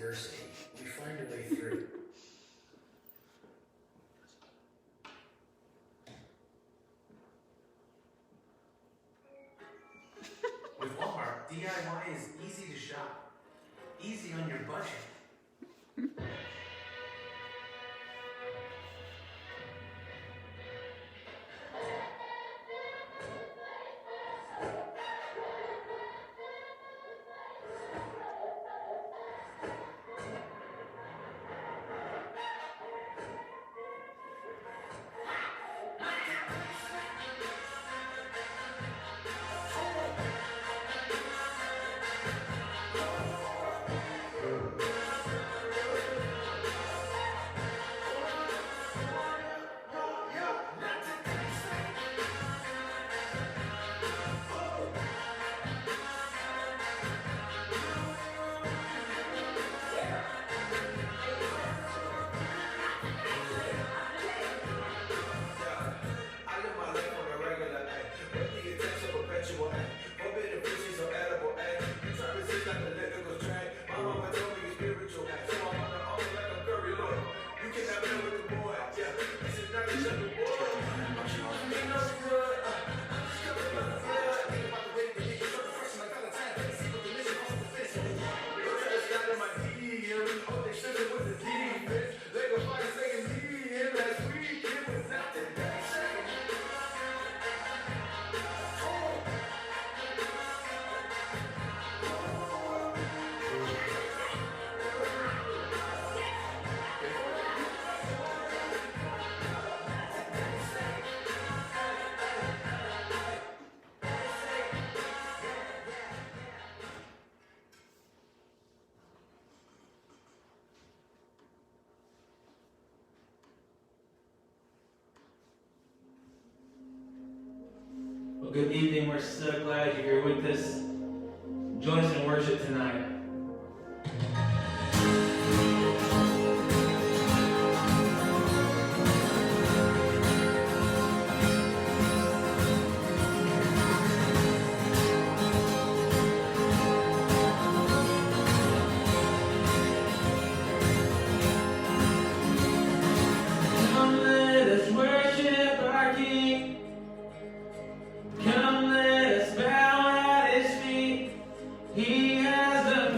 adversity, we find a way through. With Walmart, DIY is easy to shop, easy on your budget. Well, good evening. We're so glad you're here with us. Join us in worship tonight. Come, let us worship our King. Come, let us bow at His feet. He has the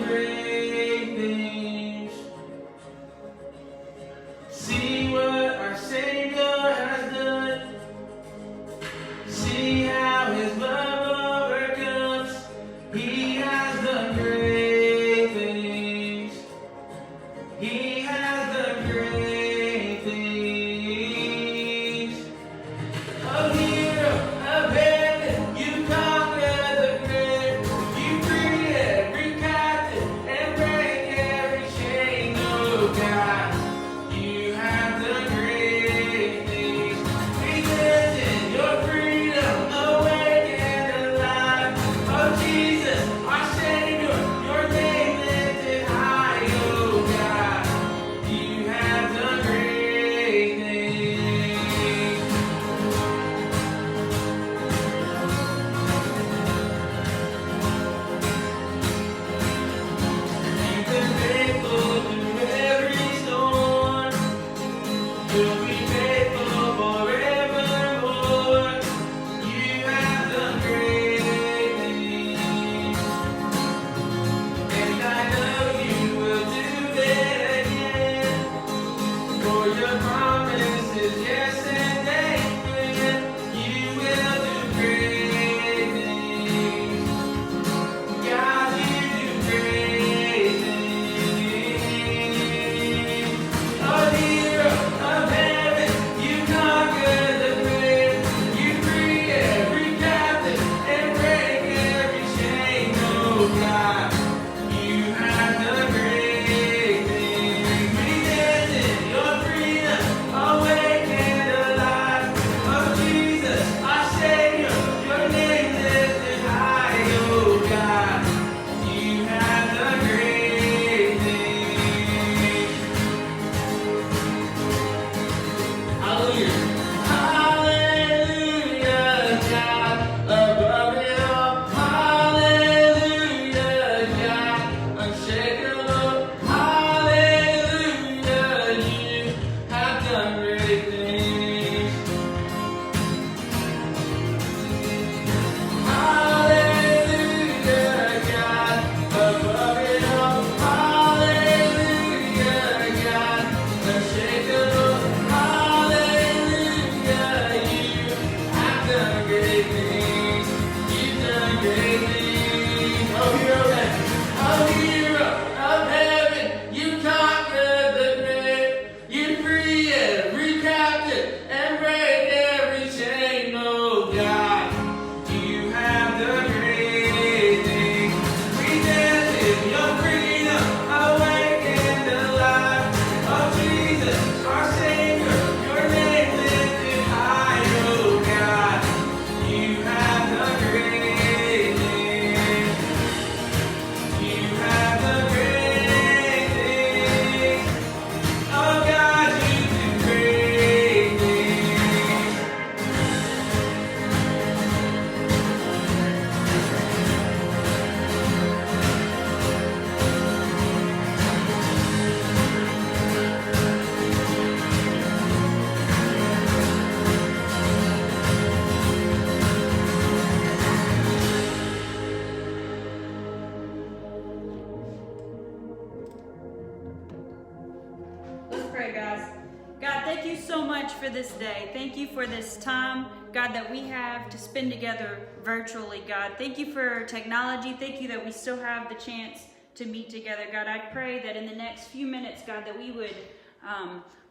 For this day. Thank you for this time, God, that we have to spend together virtually, God. Thank you for technology. Thank you that we still have the chance to meet together, God. I pray that in the next few minutes, God, that we would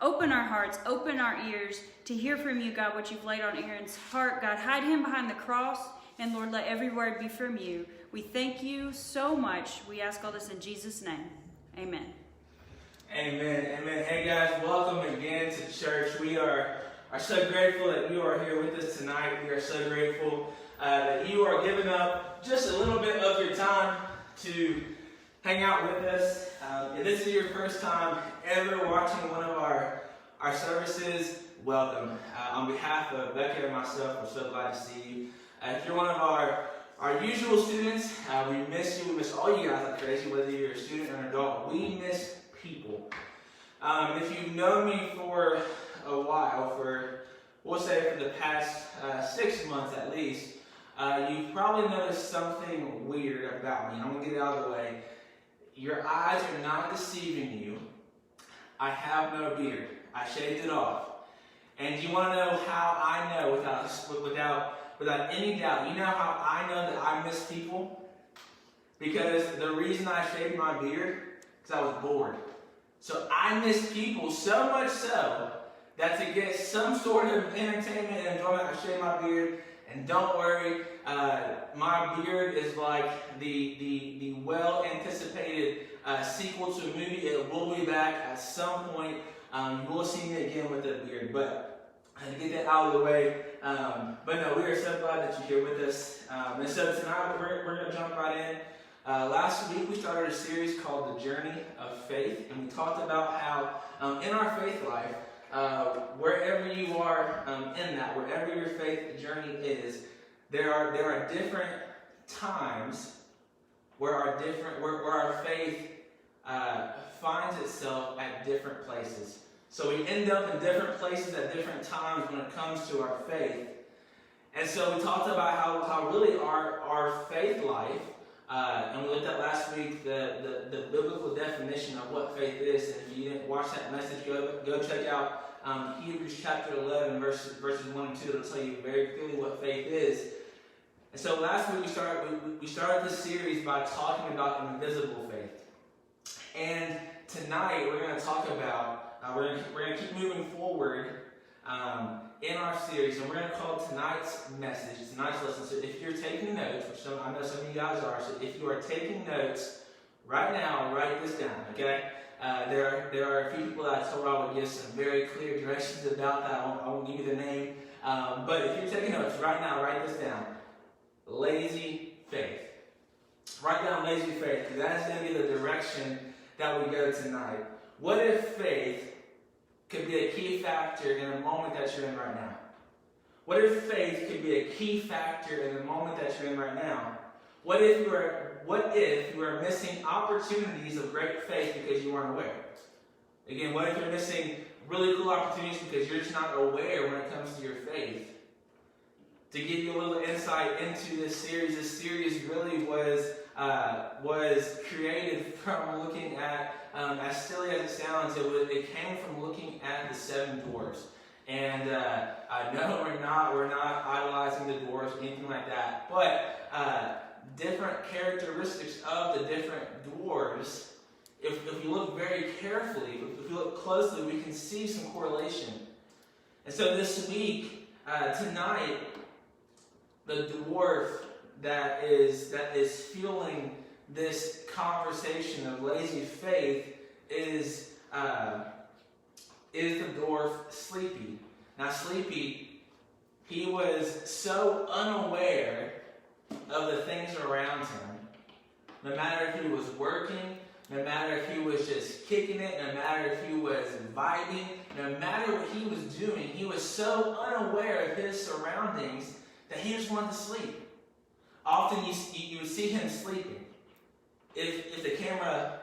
open our hearts, open our ears to hear from you, God, what you've laid on Aaron's heart. God, hide him behind the cross, and Lord, let every word be from you. We thank you so much. We ask all this in Jesus' name. Amen. Amen. Amen. Hey guys, welcome again to church. We are so grateful that you are here with us tonight. We are so grateful that you are giving up just a little bit of your time to hang out with us. If this is your first time ever watching one of our services, welcome. On behalf of Becca and myself, we're so glad to see you. If you're one of our usual students, we miss you. We miss all you guys like crazy, whether you're a student or an adult. We miss people. If you've known me for a while, we'll say for the past 6 months at least, you've probably noticed something weird about me. I'm going to get it out of the way. Your eyes are not deceiving you. I have no beard. I shaved it off. And you want to know how I know without any doubt? You know how I know that I miss people? Because the reason I shaved my beard, because I was bored. So I miss people so much so that to get some sort of entertainment and enjoyment, I shave my beard. And don't worry, my beard is like the well-anticipated sequel to a movie. It will be back at some point. You will see me again with a beard, but I had to get that out of the way. But no, we are so glad that you're here with us. And so tonight we're going to jump right in. Last week we started a series called The Journey of Faith, and we talked about how in our faith life, wherever you are in that, wherever your faith journey is, there are different times where our faith finds itself at different places. So we end up in different places at different times when it comes to our faith. And so we talked about how really our faith life, and we looked at last week the biblical definition of what faith is. And if you didn't watch that message, go check out Hebrews chapter 11, verses 1 and 2. It'll tell you very clearly what faith is. And so last week we started this series by talking about invisible faith. And tonight we're going to talk about, we're going to keep moving forward in our series, and we're going to call tonight's message, tonight's lesson. So if you're taking notes, which I know some of you guys are, so if you are taking notes right now, write this down, okay? There are a few people that I told I would give some very clear directions about that. I won't give you the name. But if you're taking notes right now, write this down. Lazy faith. Write down lazy faith, because that's going to be the direction that we go tonight. What if faith could be a key factor in the moment that you're in right now? What if faith could be a key factor in the moment that you're in right now? What if you are missing opportunities of great faith because you weren't aware? Again, what if you're missing really cool opportunities because you're just not aware when it comes to your faith? To give you a little insight into this series really was created from looking at, as silly as it sounds, it came from looking at the 7 dwarfs. And no, we're not idolizing the dwarfs, anything like that. But different characteristics of the different dwarves, if you look very carefully, if you look closely, we can see some correlation. And so this week, tonight, the dwarf that is fueling this conversation of lazy faith is the dwarf Sleepy. Now, Sleepy, he was so unaware of the things around him. No matter if he was working, no matter if he was just kicking it, no matter if he was vibing, no matter what he was doing, he was so unaware of his surroundings that he just wanted to sleep. Often you would see him sleeping. If the camera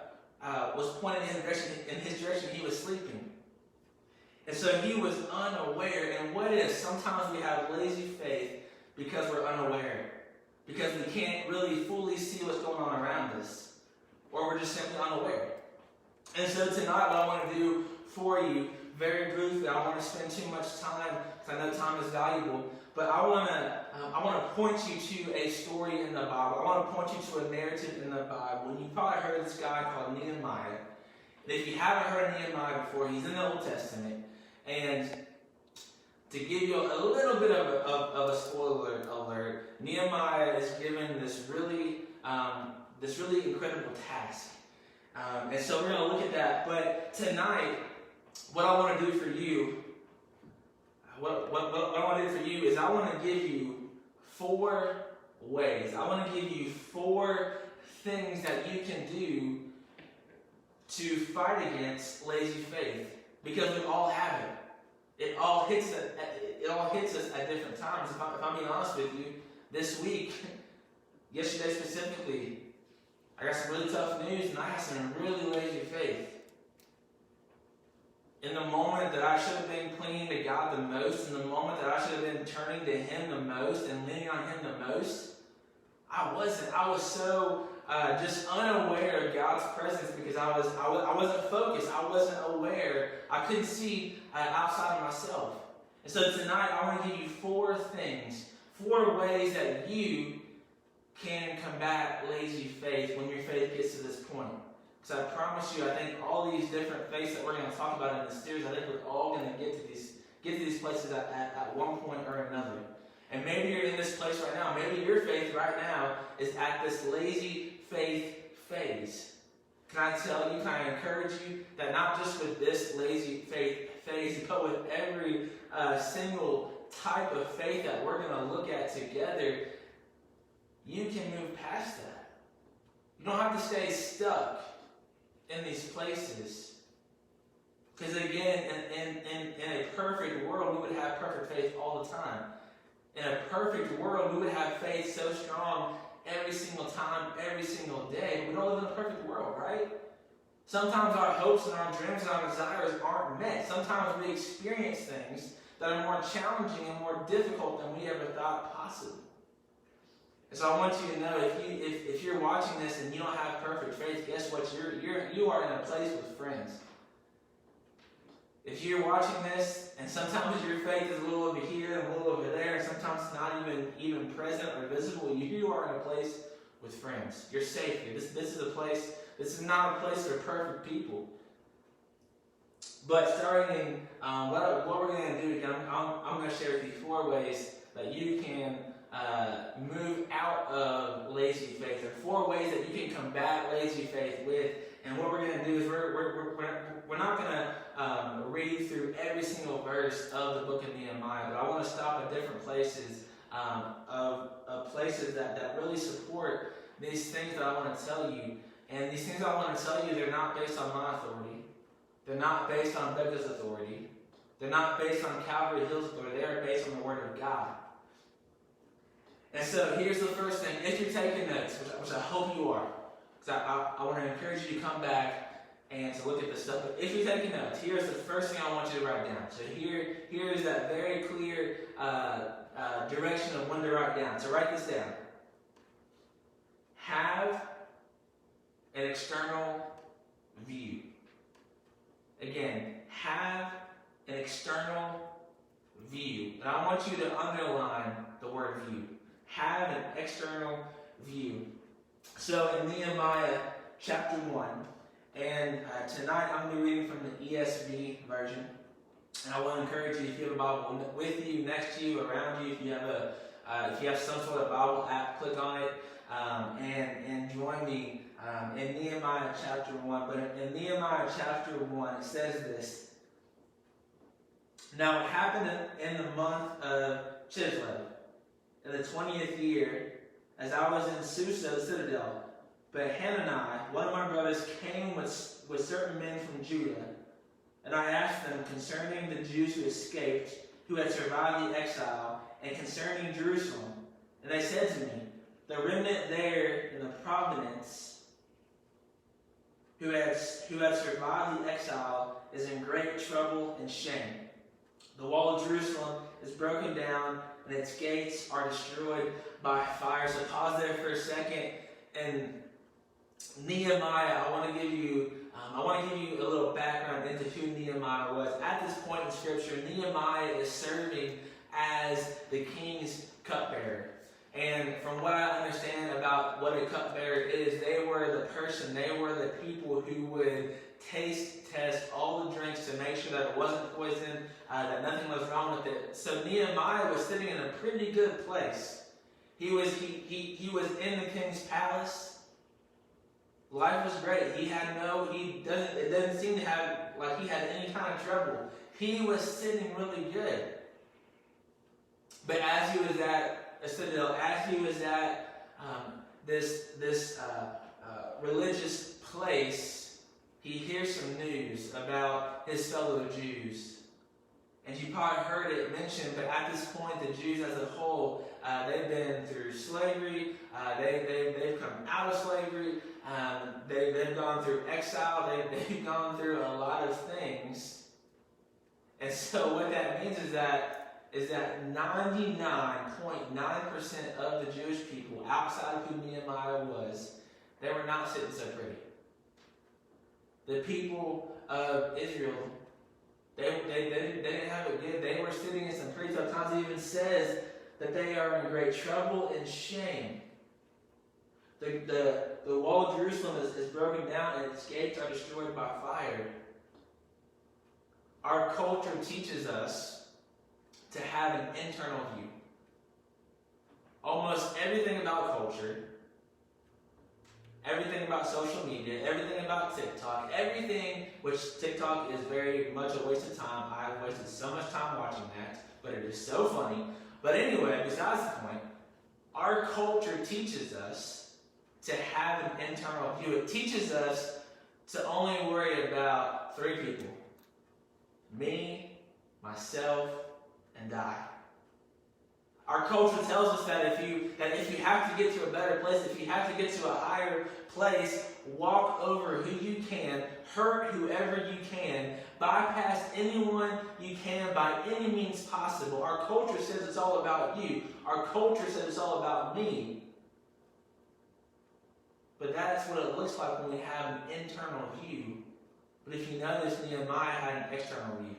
was pointed in his direction, he was sleeping. And so he was unaware. And what if sometimes we have lazy faith because we're unaware? Because we can't really fully see what's going on around us. Or we're just simply unaware. And so tonight what I want to do for you, very briefly, I don't want to spend too much time, because I know time is valuable, but I want to point you to a story in the Bible. I want to point you to a narrative in the Bible. And you've probably heard of this guy called Nehemiah. And if you haven't heard of Nehemiah before, he's in the Old Testament. And to give you a little bit of a spoiler alert, Nehemiah is given this really incredible task. And so we're going to look at that. But tonight, what I want to do for you, what I want to do for you is I want to give you 4 ways. I want to give you 4 things that you can do to fight against lazy faith. Because we all have it. It all hits us at different times. If I'm being honest with you, this week, yesterday specifically, I got some really tough news and I had some really lazy faith. In the moment that I should have been clinging to God the most, in the moment that I should have been turning to Him the most and leaning on Him the most, I wasn't. I was so just unaware of God's presence because I wasn't focused. I wasn't aware. I couldn't see outside of myself. And so tonight I want to give you 4 things, 4 ways that you can combat lazy faith when your faith gets to this point. Because I promise you, I think all these different faiths that we're going to talk about in this series, I think we're all going to get to these places at one point or another. And maybe you're in this place right now. Maybe your faith right now is at this lazy faith phase. Can I encourage you that not just with this lazy faith phase, but with every single type of faith that we're going to look at together, you can move past that. You don't have to stay stuck in these places. Because again, in a perfect world, we would have perfect faith all the time. In a perfect world, we would have faith so strong every single time, every single day. But we don't live in a perfect world, right? Sometimes our hopes and our dreams and our desires aren't met. Sometimes we experience things that are more challenging and more difficult than we ever thought possible. And so I want you to know, if you're watching this and you don't have perfect faith, guess what? You are in a place with friends. If you're watching this, and sometimes your faith is a little over here and a little over there, and sometimes it's not even present or visible, you are in a place with friends. You're safe here. This is a place. This is not a place for perfect people. But starting, what we're going to do again, I'm going to share with you 4 ways that you can move out of lazy faith. There are 4 ways that you can combat lazy faith with. And what we're going to do is we're not going to read through every single verse of the book of Nehemiah, but I want to stop at different places of places that really support these things that I want to tell you. And these things I want to tell you, they're not based on my authority. They're not based on Becca's authority. They're not based on Calvary Hill's authority. They are based on the Word of God. And so here's the first thing. If you're taking notes, which I hope you are, because I want to encourage you to come back and to look at this stuff. But if you're taking notes, here's the first thing I want you to write down. So here is that very clear direction of when to write down. So write this down. Have an external view. Again, have an external view. And I want you to underline the word view. Have an external view. So in Nehemiah chapter 1, and tonight I'm going to be reading from the ESV version. And I want to encourage you, if you have a Bible with you, next to you, around you, if you have some sort of Bible app, click on it and join me in Nehemiah chapter 1. But in Nehemiah chapter 1, it says this. Now it happened in the month of Chislev, in the 20th year, as I was in Susa, the citadel. But Hanani, one of my brothers, came with certain men from Judah. And I asked them concerning the Jews who escaped, who had survived the exile, and concerning Jerusalem. And they said to me, the remnant there in the province who had survived the exile is in great trouble and shame. The wall of Jerusalem is broken down, and its gates are destroyed by fire. So pause there for a second. And Nehemiah, I want to give you a little background into who Nehemiah was. At this point in Scripture, Nehemiah is serving as the king's cupbearer. And from what I understand about what a cupbearer is, they were the people who would test all the drinks to make sure that it wasn't poison, that nothing was wrong with it. So Nehemiah was sitting in a pretty good place. He was in the king's palace. Life was great. It doesn't seem to have like he had any kind of trouble. He was sitting really good. But as he was at a citadel, as he was at this religious place, he hears some news about his fellow Jews. And you probably heard it mentioned, but at this point, the Jews as a whole, they've been through slavery, they've come out of slavery, they've gone through exile, they've gone through a lot of things. And so what that means is that 99.9% of the Jewish people, outside of who Nehemiah was, they were not sitting so pretty. The people of Israel, they didn't have it good. They were sitting in some pretty tough times. It even says that they are in great trouble and shame. The wall of Jerusalem is broken down and its gates are destroyed by fire. Our culture teaches us to have an internal view. Almost everything about culture, everything about social media, everything about TikTok, everything, which TikTok is very much a waste of time. I've wasted so much time watching that, but it is so funny. But anyway, besides the point, our culture teaches us to have an internal view. It teaches us to only worry about three people. Me, myself, and I. Our culture tells us that if you have to get to a better place, if you have to get to a higher place, walk over who you can, hurt whoever you can, bypass anyone you can by any means possible. Our culture says it's all about you. Our culture says it's all about me. But that's what it looks like when we have an internal view. But if you notice, Nehemiah had an external view.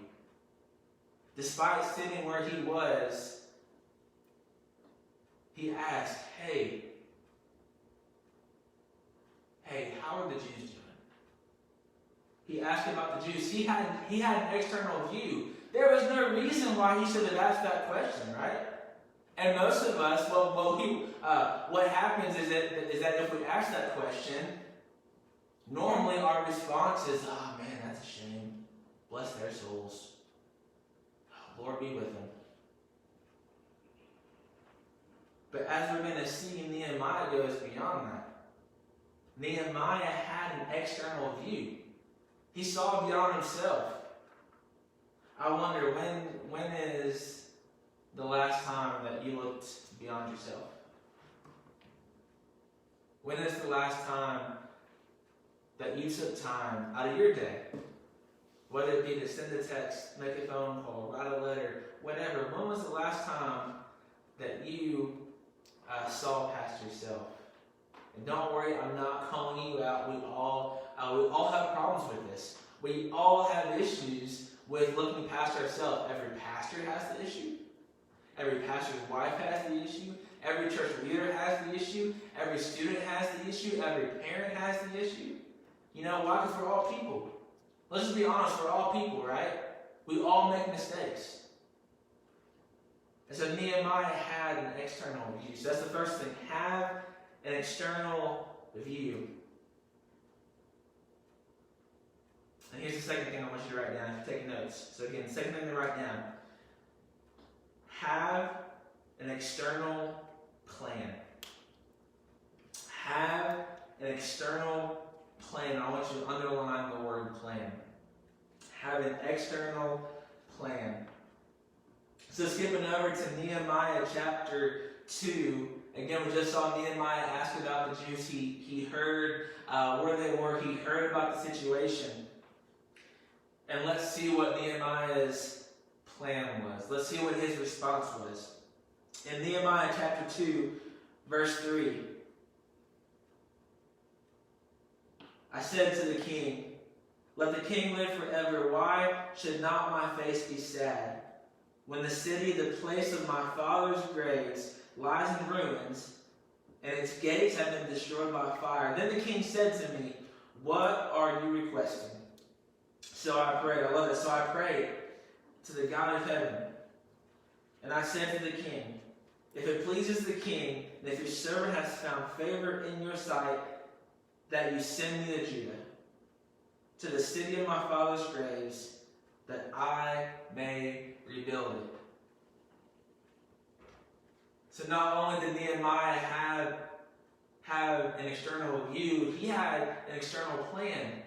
Despite sitting where he was, he asked, hey, how are the Jews doing? He asked about the Jews. He had an external view. There was no reason why he should have asked that question, right? And most of us, what happens is that if we ask that question, normally our response is, oh man, that's a shame. Bless their souls. Lord be with them. But as we're going to see, Nehemiah goes beyond that. Nehemiah had an external view. He saw beyond himself. I wonder, when is the last time that you looked beyond yourself? When is the last time that you took time out of your day? Whether it be to send a text, make a phone call, write a letter, whatever. When was the last time that you saw past yourself? And don't worry, I'm not calling you out. We all have problems with this. We all have issues with looking past ourselves. Every pastor has the issue. Every pastor's wife has the issue. Every church leader has the issue. issue. Every student has the issue. Every parent has the issue. You know why? Because we're all people. Let's just be honest, we're all people, right? We all make mistakes. And so Nehemiah had an external view. So that's the first thing. Have an external view. And here's the second thing I want you to write down if you're taking notes. So again, second thing to write down. Have an external plan. Have an external plan. I want you to underline the word plan. Have an external plan. So skipping over to Nehemiah chapter 2. Again, we just saw Nehemiah ask about the Jews. He heard where they were. He heard about the situation. And let's see what Nehemiah's plan was. Let's see what his response was. In Nehemiah chapter 2, verse 3. I said to the king, let the king live forever. Why should not my face be sad? When the city, the place of my father's graves, lies in ruins, and its gates have been destroyed by fire. Then the king said to me, what are you requesting? So I prayed. I love it. So I prayed to the God of heaven. And I said to the king, if it pleases the king, and if your servant has found favor in your sight, that you send me to Judah, to the city of my father's graves, that I may rebuild it. So not only did Nehemiah have an external view, he had an external plan.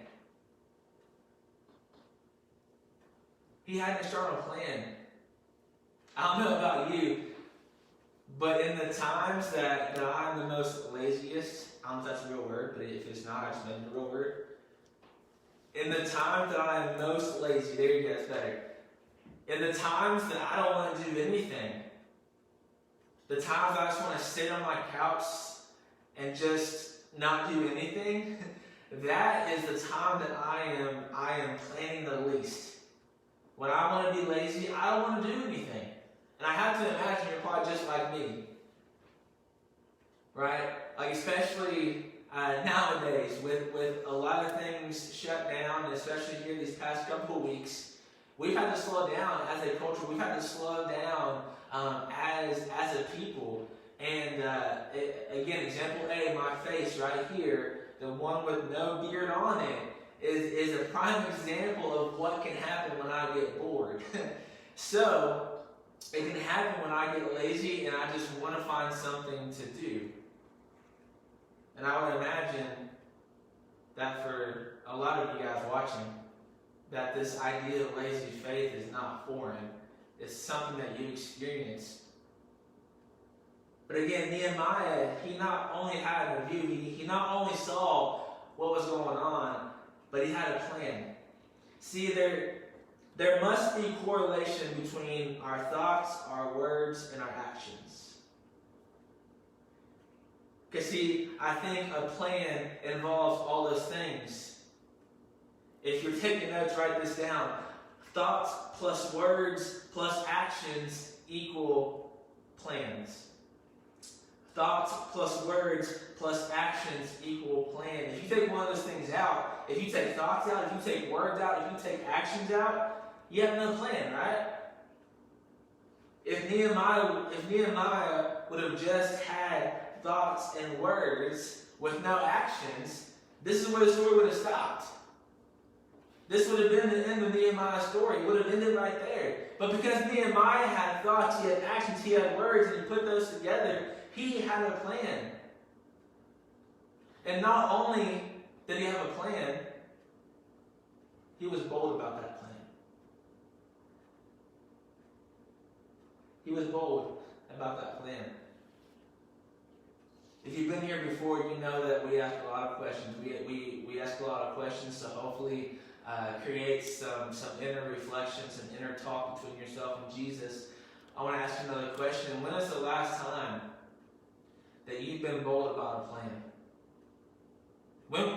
He had an external plan. I don't know about you, but in the times that I'm the most laziest, I don't know if that's a real word, but if it's not, I just made it a real word. In the times that I am most lazy, there you go, it's better. In the times that I don't want to do anything, the times I just want to sit on my couch and just not do anything, that is the time that I am planning the least. When I want to be lazy, I don't want to do anything. And I have to imagine you're probably just like me. Right? Like especially nowadays with a lot of things shut down, especially here these past couple of weeks, we've had to slow down as a culture. We've had to slow down as a people. And again, example A, my face right here, the one with no beard on it, is a prime example of what can happen when I get bored. So, it can happen when I get lazy and I just want to find something to do. And I would imagine that for a lot of you guys watching, that this idea of lazy faith is not foreign. It's something that you experience. But again, Nehemiah, he not only had a view, he not only saw what was going on, but he had a plan. See, there must be correlation between our thoughts, our words, and our actions. Because see, I think a plan involves all those things. If you're taking notes, write this down. Thoughts plus words plus actions equal plans. Thoughts plus words plus actions equal plan. If you take one of those things out, if you take thoughts out, if you take words out, if you take actions out, you have no plan, right? If Nehemiah would have just had thoughts and words with no actions, this is where the story would have stopped. This would have been the end of Nehemiah's story. It would have ended right there. But because Nehemiah had thoughts, he had actions, he had words, and he put those together, he had a plan. And not only did he have a plan, he was bold about that plan. He was bold about that plan. If you've been here before, you know that we ask a lot of questions. We ask a lot of questions to hopefully create some inner reflection, some inner talk between yourself and Jesus. I want to ask you another question. When is the last time that you've been bold about a plan?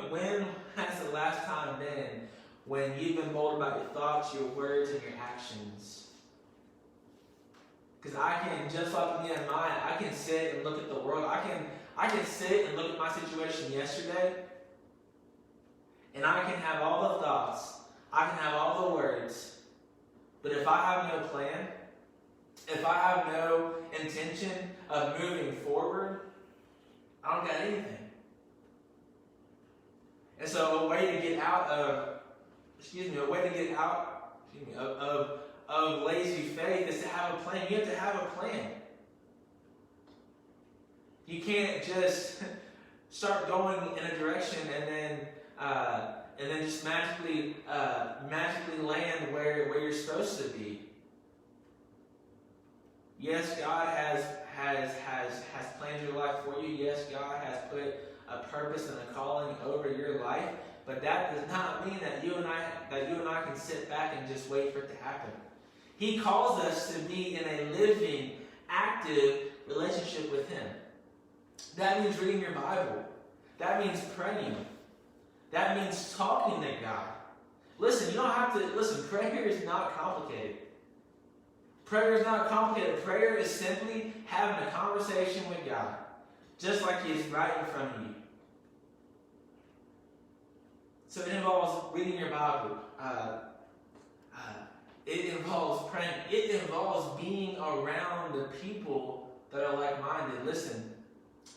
When has the last time been when you've been bold about your thoughts, your words, and your actions? Because I can, just like Nehemiah, I can sit and look at the world. I I can sit and look at my situation yesterday, and I can have all the thoughts, I can have all the words, but if I have no plan, if I have no intention of moving forward, I don't got anything. And so a way to get out of lazy faith is to have a plan. You have to have a plan. You can't just start going in a direction and then just magically land where you're supposed to be. Yes, God has planned your life for you. Yes, God has put a purpose and a calling over your life, but that does not mean that you and I can sit back and just wait for it to happen. He calls us to be in a living, active relationship with Him. That means reading your Bible. That means praying. That means talking to God. Listen, you don't have to, prayer is not complicated. Prayer is not complicated. Prayer is simply having a conversation with God, just like He is right in front of you. So it involves reading your Bible. It involves praying. It involves being around the people that are like-minded. Listen,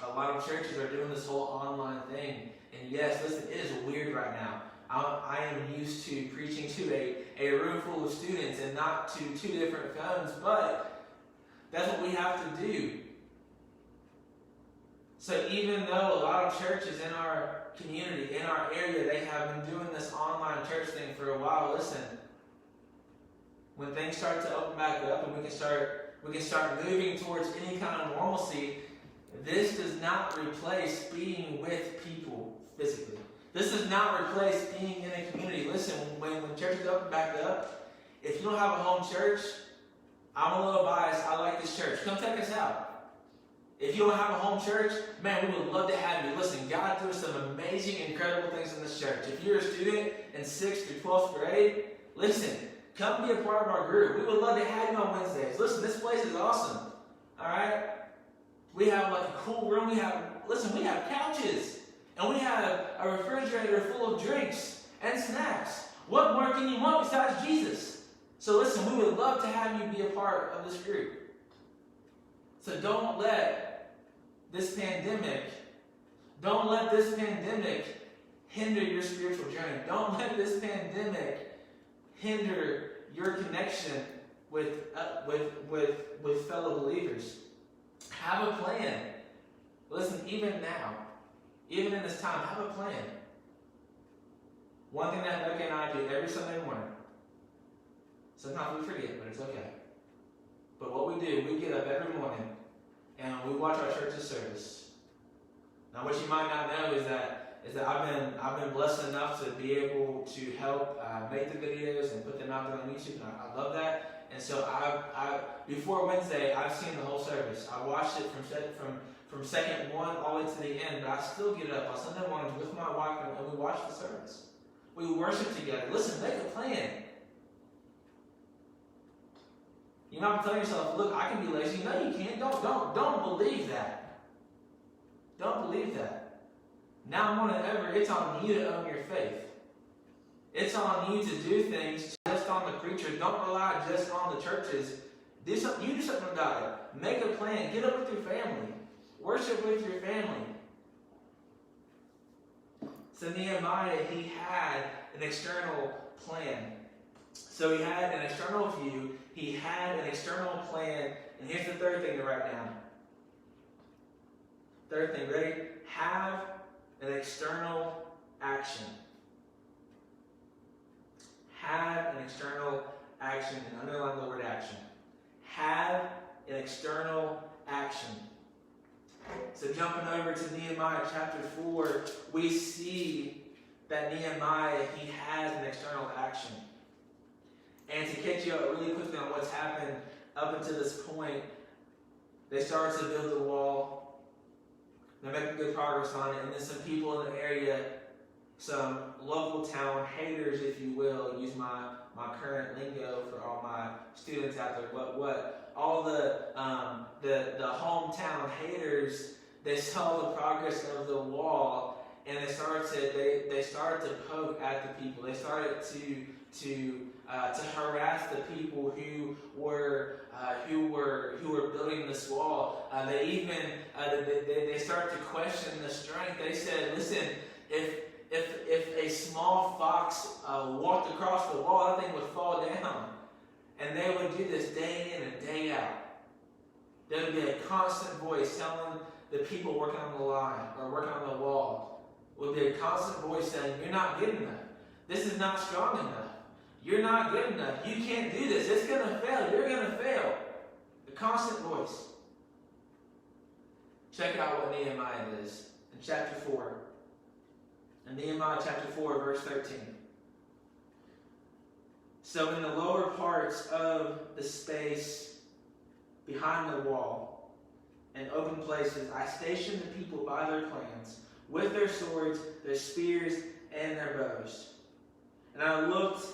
a lot of churches are doing this whole online thing. And yes, listen, it is weird right now. I am used to preaching to a room full of students and not to two different phones, but that's what we have to do. So even though a lot of churches in our community, in our area, they have been doing this online church thing for a while, listen, when things start to open back up and we can start moving towards any kind of normalcy, this does not replace being with people physically. This does not replace being in a community. Listen, when churches open back up, if you don't have a home church, I'm a little biased. I like this church. Come check us out. If you don't have a home church, man, we would love to have you. Listen, God does some amazing, incredible things in this church. If you're a student in 6th through 12th grade, listen, come be a part of our group. We would love to have you on Wednesdays. Listen, this place is awesome. All right? We have like a cool room. We have couches. And we have a refrigerator full of drinks and snacks. What more can you want besides Jesus? So listen, we would love to have you be a part of this group. So don't let this pandemic hinder your spiritual journey. Don't let this pandemic hinder your connection with fellow believers. Have a plan. Listen, even now, even in this time, have a plan. One thing that Becca and I do every Sunday morning, sometimes we forget, but it's okay. But what we do, we get up every morning and we watch our church's service. Now, what you might not know is that I've been blessed enough to be able to help make the videos and put them out there on YouTube, and I love that. And so I before Wednesday, I've seen the whole service. I watched it from second one all the way to the end, but I still get up on Sunday mornings with my wife and we watch the service. We worship together. Listen, make a plan. You're not telling yourself, look, I can be lazy. No, you can't. Don't believe that. Don't believe that. Now more than ever, it's on you to own your faith. It's on you to do things just on the preachers. Don't rely just on the churches. You do something about it. Make a plan. Get up with your family. Worship with your family. So Nehemiah, he had an external plan. So he had an external view. He had an external plan. And here's the third thing to write down. Third thing, ready? Have an external action. Have an external action. And underline the word action. Have an external action. So jumping over to Nehemiah chapter 4, we see that Nehemiah, he has an external action. And to catch you up really quickly on what's happened up until this point, they started to build the wall. They're making good progress on it. And then some people in the area, some local town haters, if you will, use my current lingo for all my students out there. All the hometown haters they saw the progress of the wall, and they started to poke at the people. They started to harass the people who were building this wall. They even they started to question the strength. They said, "Listen, if a small fox walked across the wall, that thing would fall down." And they would do this day in and day out. There would be a constant voice telling the people working on the line or working on the wall. Would be a constant voice saying, "You're not good enough. This is not strong enough. You're not good enough. You can't do this. It's going to fail. You're going to fail." A constant voice. Check out what Nehemiah does in chapter 4. In Nehemiah chapter 4, verse 13. "So in the lower parts of the space behind the wall and open places, I stationed the people by their clans, with their swords, their spears, and their bows. And I looked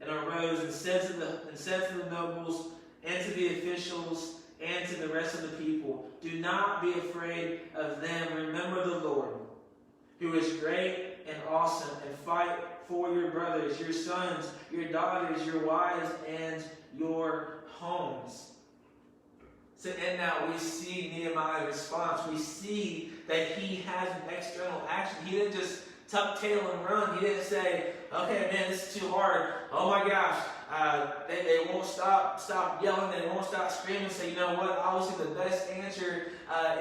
and arose and said to the nobles and to the officials and to the rest of the people, 'Do not be afraid of them. Remember the Lord, who is great and awesome, and fight for your brothers, your sons, your daughters, your wives, and your homes.'" So, and now we see Nehemiah's response. We see that he has an external action. He didn't just tuck tail and run. He didn't say, "Okay, man, this is too hard. Oh my gosh, they won't stop yelling. They won't stop screaming." So you know what? Obviously, the best answer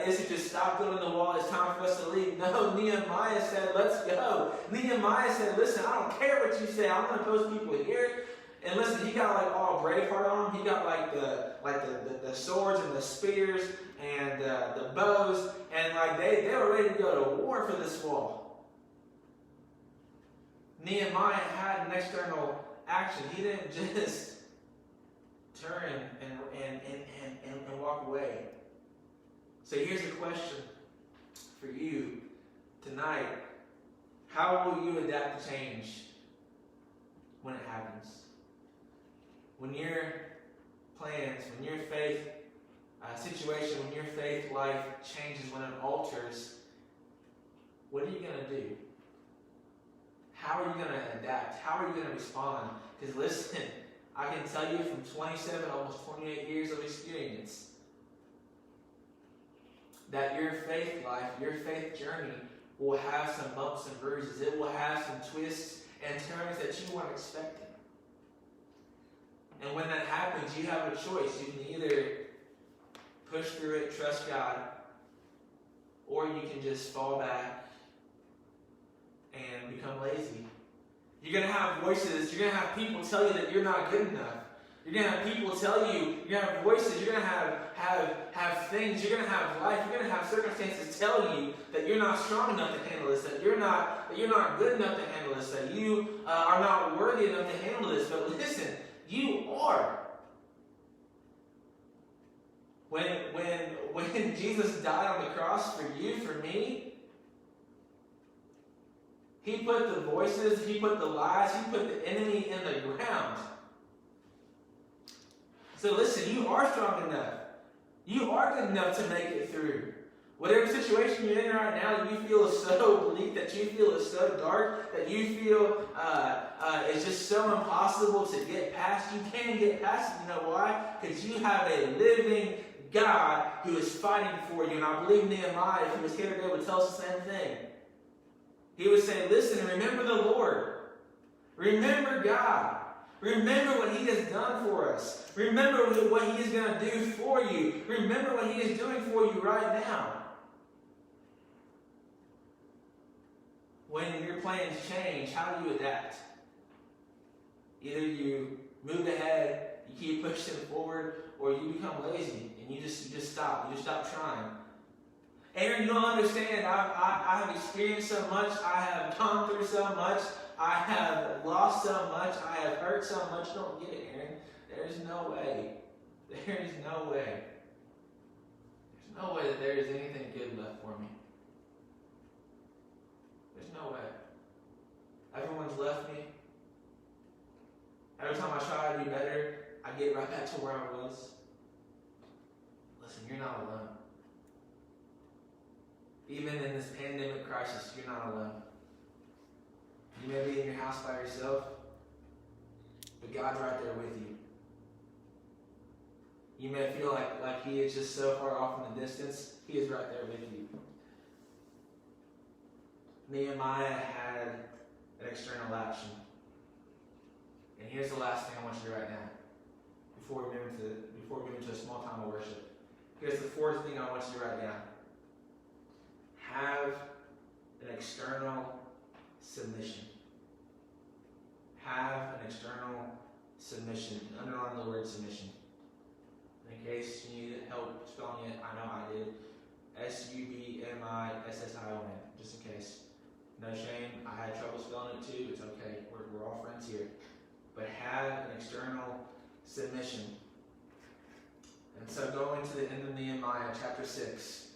is to just stop building the wall. It's time for us to leave. No, Nehemiah said, "Let's go." Nehemiah said, "Listen, I don't care what you say. I'm going to post people here." And listen, he got like all Braveheart on him. He got like the swords and the spears and the bows, and like they were ready to go to war for this wall. Nehemiah had an external action. He didn't just turn and walk away. So here's a question for you tonight. How will you adapt to change when it happens? When your plans, when your faith situation, when your faith life changes, when it alters, what are you going to do? How are you going to adapt? How are you going to respond? Because listen, I can tell you from 27, almost 28 years of experience, that your faith life, your faith journey will have some bumps and bruises. It will have some twists and turns that you weren't expecting. And when that happens, you have a choice. You can either push through it, trust God, or you can just fall back and become lazy. You're going to have voices. You're going to have people tell you that you're not good enough. You're going to have people tell you, you're going to have voices, you're going to have things, you're going to have life, you're going to have circumstances tell you that you're not strong enough to handle this, that you're not good enough to handle this, that you are not worthy enough to handle this. But listen, you are. When Jesus died on the cross for you, for me, he put the voices, he put the lies, he put the enemy in the ground. So listen, you are strong enough. You are good enough to make it through. Whatever situation you're in right now that you feel is so bleak, that you feel is so dark, that you feel is just so impossible to get past, you can get past it. You know why? Because you have a living God who is fighting for you. And I believe Nehemiah, if he was here today, would tell us the same thing. He would say, listen, remember the Lord. Remember God. Remember what he has done for us. Remember what he is going to do for you. Remember what he is doing for you right now. When your plans change, how do you adapt? Either you move ahead, you keep pushing forward, or you become lazy and you just stop. You just stop trying. Aaron, you don't understand. I have experienced so much. I have gone through so much. I have lost so much. I have hurt so much. You don't get it, Aaron. There is no way. There is no way. There's no way that there is anything good left for me. There's no way. Everyone's left me. Every time I try to do better, I get right back to where I was. Listen, you're not alone. even in this pandemic crisis, you're not alone. You may be in your house by yourself, but God's right there with you. You may feel like He is just so far off in the distance. He is right there with you. Nehemiah had an external action. And here's the last thing I want you to write down before we move into a small time of worship. Here's the fourth thing I want you to write down. Have an external submission. Have an external submission. Underline the word submission. In case you need help spelling it, I know I did. Submission. Just in case. No shame. I had trouble spelling it too. It's okay. We're all friends here. But have an external submission. And so going to the end of Nehemiah chapter 6,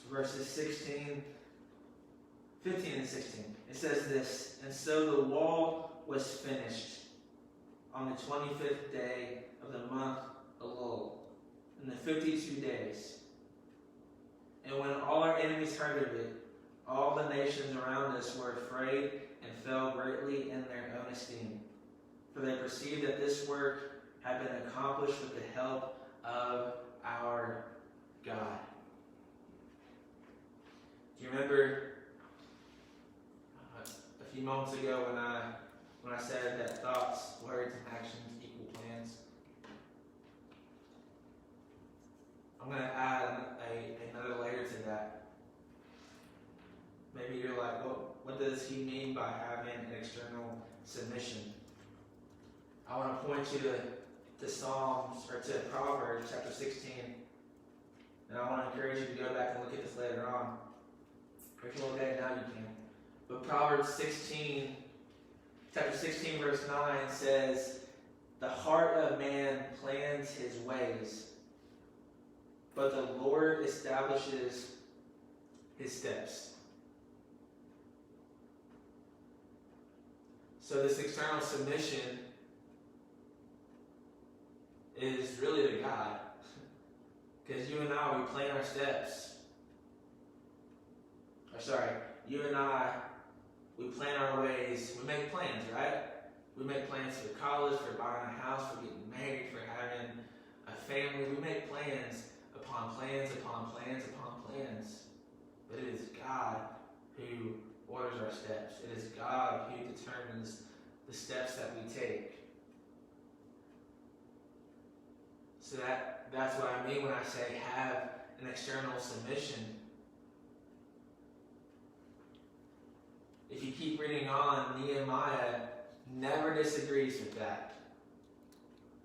verses 15 and 16. It says this, "And so the wall was finished on the 25th day of the month Elul, in the 52 days. And when all our enemies heard of it, all the nations around us were afraid and fell greatly in their own esteem. For they perceived that this work had been accomplished with the help of our God." Do you remember a few moments ago when I said that thoughts, words, and actions equal plans? I'm going to add another layer to that. Maybe you're like, well, what does he mean by having an external submission? I want to point you to Psalms, or to Proverbs chapter 16. And I want to encourage you to go back and look at this later on. Or if you look at it now, you can. But Proverbs 16, chapter 16, verse 9 says, "The heart of man plans his ways, but the Lord establishes his steps." So this external submission is really to God. Because you and I, we plan our steps. You and I, we plan our ways. We make plans, right? We make plans for college, for buying a house, for getting married, for having a family. We make plans upon plans upon plans upon plans. But it is God who orders our steps. It is God who determines the steps that we take. So that's what I mean when I say have an external submission. If you keep reading on, Nehemiah never disagrees with that.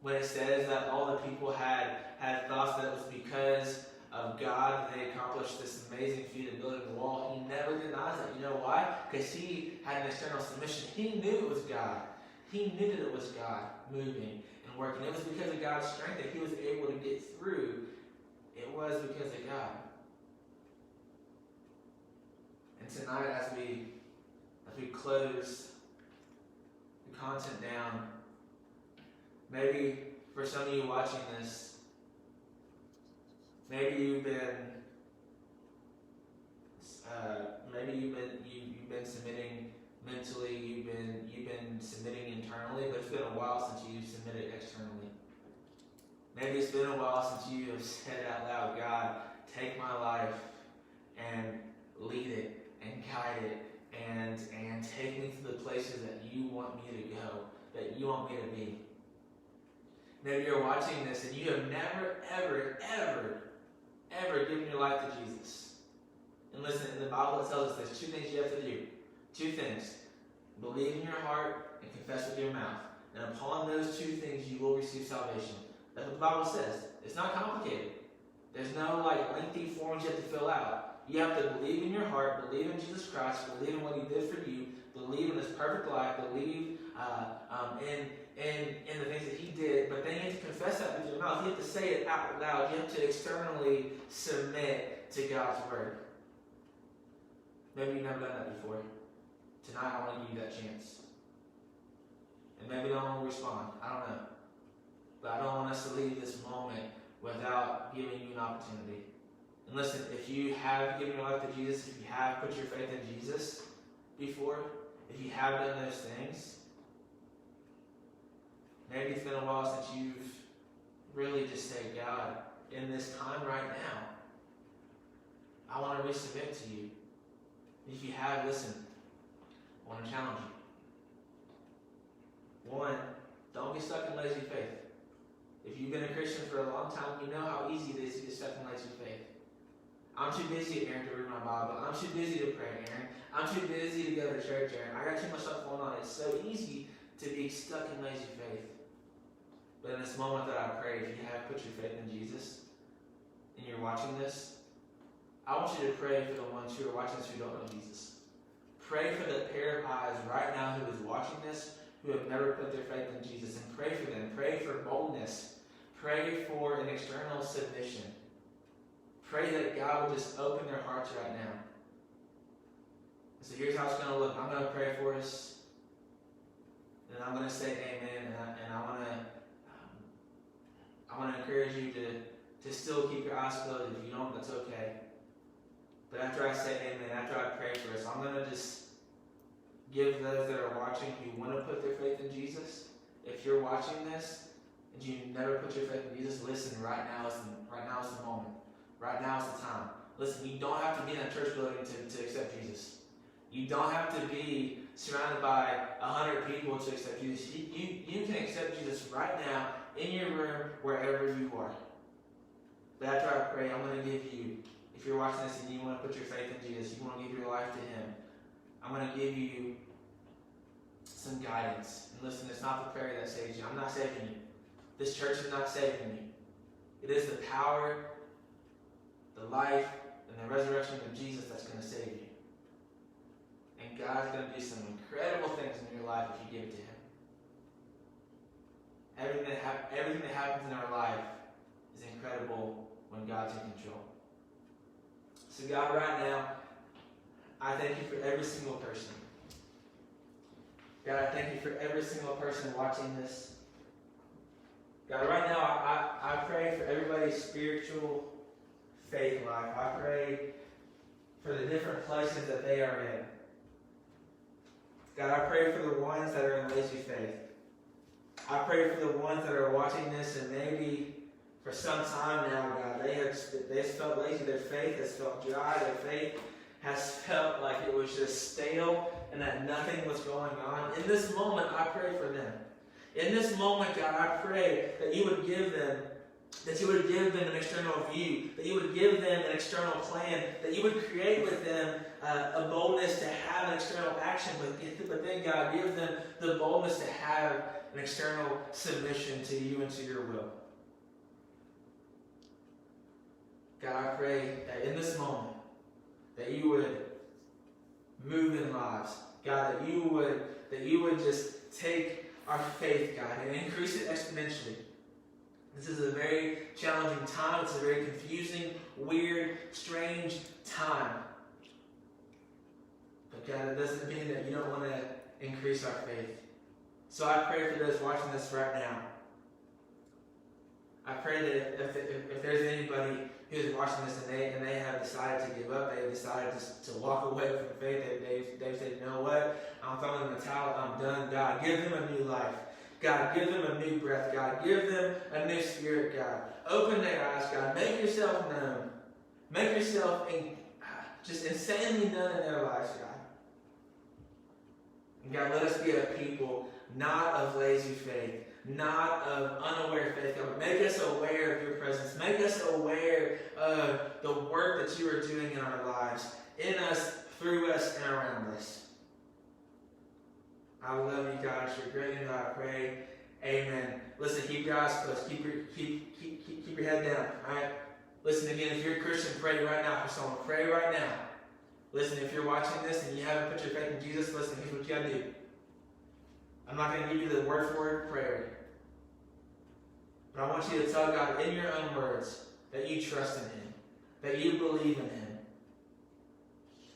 When it says that all the people had thoughts that it was because of God that they accomplished this amazing feat of building the wall, he never denies that. You know why? Because he had an external submission. He knew it was God. He knew that it was God moving and working. It was because of God's strength that he was able to get through. It was because of God. And tonight, as we close the content down, maybe for some of you watching this, maybe you've been submitting mentally, you've been submitting internally, but it's been a while since you've submitted externally. Maybe it's been a while since you have said out loud, "God, take my life and lead it and guide it and take me to the places that you want me to go, that you want me to be." Maybe you're watching this and you have never, ever, ever, ever given your life to Jesus. And listen, in the Bible it tells us there's two things you have to do. Two things. Believe in your heart and confess with your mouth. And upon those two things you will receive salvation. That's what the Bible says. It's not complicated. There's no lengthy forms you have to fill out. You have to believe in your heart, believe in Jesus Christ, believe in what he did for you, believe in his perfect life, believe in the things that he did, but then you have to confess that with your mouth. You have to say it out loud. You have to externally submit to God's word. Maybe you've never done that before. Tonight I want to give you that chance. And maybe no one will respond. I don't know. But I don't want us to leave this moment without giving you an opportunity. And listen, if you have given your life to Jesus, if you have put your faith in Jesus before, if you have done those things, maybe it's been a while since you've really just said, God, in this time right now, I want to resubmit to you. If you have, listen, I want to challenge you. One, don't get stuck in lazy faith. If you've been a Christian for a long time, you know how easy it is to get stuck in lazy faith. I'm too busy, Aaron, to read my Bible. I'm too busy to pray, Aaron. I'm too busy to go to church, Aaron. I got too much stuff going on. It's so easy to be stuck in lazy faith. But in this moment that I pray, if you have put your faith in Jesus and you're watching this, I want you to pray for the ones who are watching this who don't know Jesus. Pray for the pair of eyes right now who is watching this, who have never put their faith in Jesus, and pray for them. Pray for boldness. Pray for an external submission. Pray that God will just open their hearts right now. So here's how it's going to look. I'm going to pray for us, and I'm going to say amen, and I want to encourage you to still keep your eyes closed. If you don't, that's okay. But after I say amen, after I pray for us, I'm going to just give those that are watching who want to put their faith in Jesus. If you're watching this and you never put your faith in Jesus, listen, right now is the moment. Right now is the time. Listen, you don't have to be in a church building to accept Jesus. You don't have to be surrounded by 100 people to accept Jesus. You can accept Jesus right now in your room, wherever you are. But after I pray, I'm going to give you, if you're watching this and you want to put your faith in Jesus, you want to give your life to Him, I'm going to give you some guidance. And listen, it's not the prayer that saves you. I'm not saving you. This church is not saving you. It is the power, the life, and the resurrection of Jesus that's going to save you. And God's going to do some incredible things in your life if you give it to Him. Everything that happens in our life is incredible when God's in control. So God, right now, I thank you for every single person. God, I thank you for every single person watching this. God, right now, I pray for everybody's spiritual faith life. I pray for the different places that they are in. God, I pray for the ones that are in lazy faith. I pray for the ones that are watching this and maybe for some time now, God, they've felt lazy. Their faith has felt dry. Their faith has felt like it was just stale and that nothing was going on. In this moment, I pray for them. In this moment, God, I pray that you would give them an external view, that you would give them an external plan, that you would create with them a boldness to have an external action, but then, God, give them the boldness to have an external submission to you and to your will. God, I pray that in this moment, that you would move in lives. God, that you would just take our faith, God, and increase it exponentially. This is a very challenging time. It's a very confusing, weird, strange time. But God, it doesn't mean that you don't want to increase our faith. So I pray for those watching this right now. I pray that if there's anybody who's watching this and they have decided to give up, they've decided to walk away from faith, they've said, you know what, I'm throwing in the towel, I'm done. God, give them a new life. God, give them a new breath. God, give them a new spirit, God. Open their eyes, God. Make yourself known. Make yourself just insanely known in their lives, God. And God, let us be a people not of lazy faith, not of unaware faith, God, but make us aware of your presence. Make us aware of the work that you are doing in our lives, in us, through us, and around us. I love you, God. You're great, and I pray. Amen. Listen, keep your eyes closed. Keep your head down. All right. Listen again. If you're a Christian, pray right now for someone. Pray right now. Listen, if you're watching this and you haven't put your faith in Jesus, listen. Here's what you gotta do. I'm not going to give you the word-for-word prayer, but I want you to tell God in your own words that you trust in Him, that you believe in Him,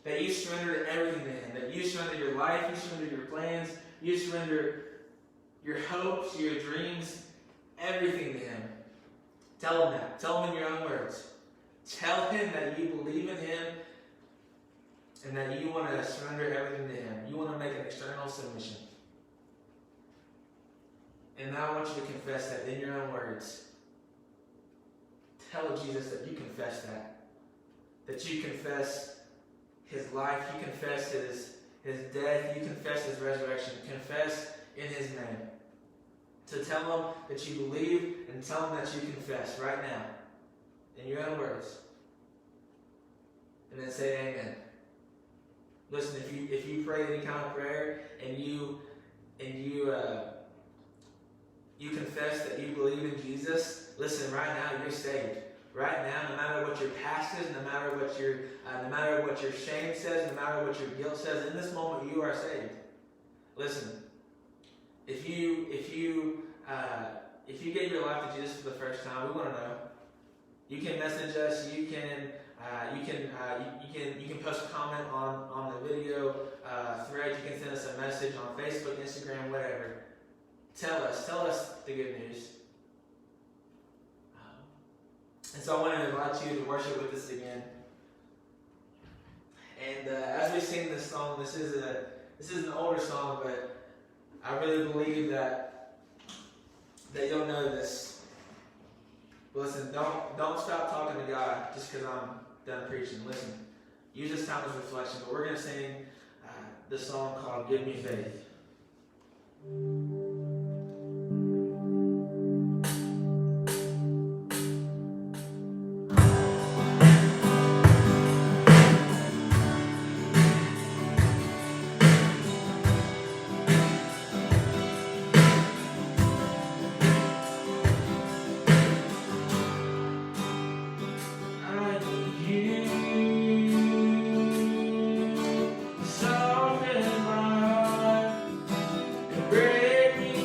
that you surrender everything to Him, that you surrender your life, you surrender your plans, you surrender your hopes, your dreams, everything to Him. Tell him that. Tell him in your own words. Tell him that you believe in him and that you want to surrender everything to him. You want to make an external submission. And now I want you to confess that in your own words. Tell Jesus that you confess that. That you confess his life. You confess his death. You confess his resurrection. Confess in his name. To tell him that you believe and tell him that you confess right now. In your own words. And then say amen. Listen, if you pray any kind of prayer and you confess that you believe in Jesus, listen, right now you're saved. Right now, no matter what your past is, no matter what your shame says, no matter what your guilt says, in this moment you are saved. Listen, if you gave your life to Jesus for the first time, we want to know. You can message us. You can post a comment on the video thread. You can send us a message on Facebook, Instagram, whatever. Tell us the good news. And so I want to invite you to worship with us again. And as we sing this song, this is an older song, but I really believe that you'll know this. Listen, don't stop talking to God just because I'm done preaching. Listen, use this time as reflection. But we're going to sing this song called "Give Me Faith." Break me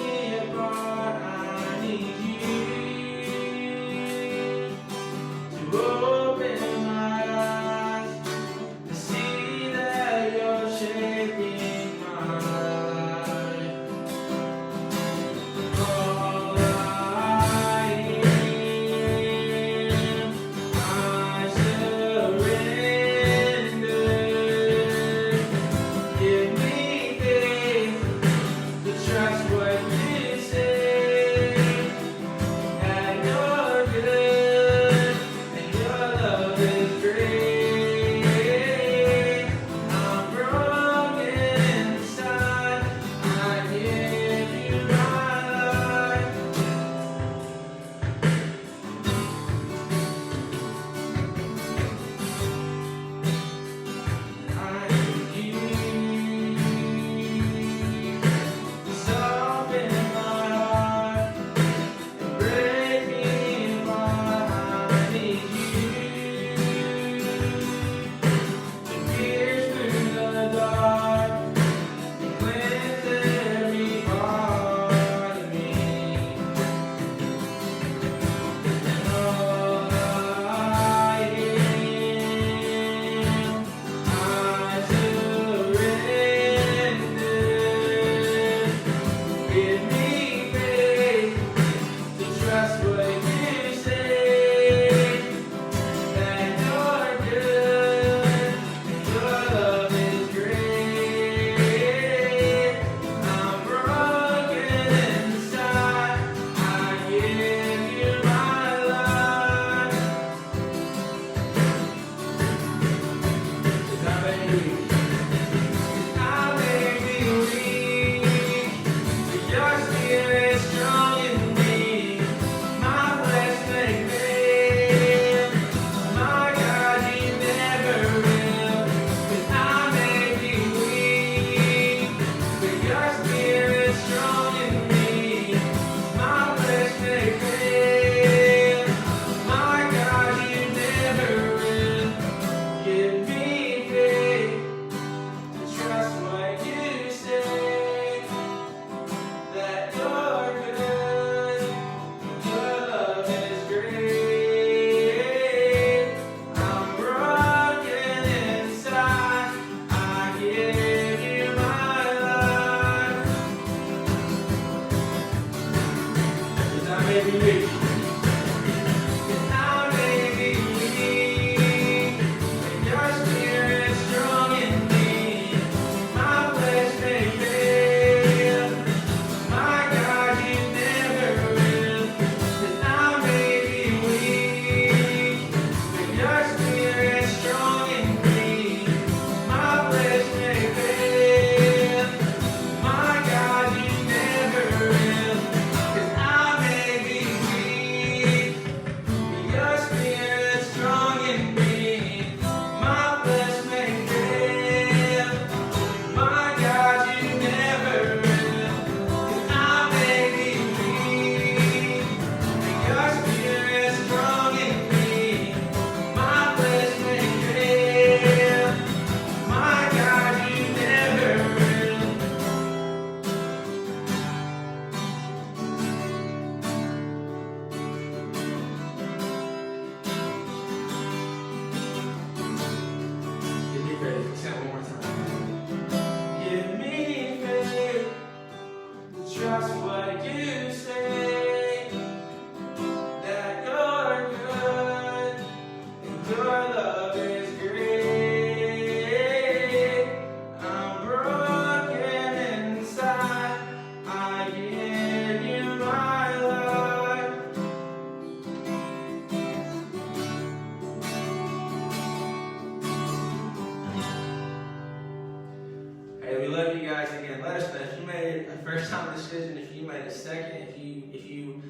love you guys again. Let us know if you made a first-time decision, if you made a second, if you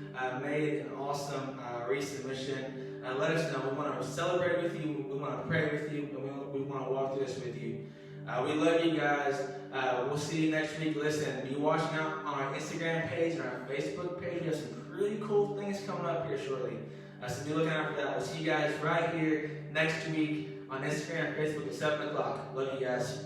made an awesome resubmission. Let us know. We want to celebrate with you. We want to pray with you. And we want to walk through this with you. We love you guys. We'll see you next week. Listen, be watching out on our Instagram page and our Facebook page. We have some really cool things coming up here shortly. So be looking out for that. We'll see you guys right here next week on Instagram and Facebook at 7 o'clock. Love you guys.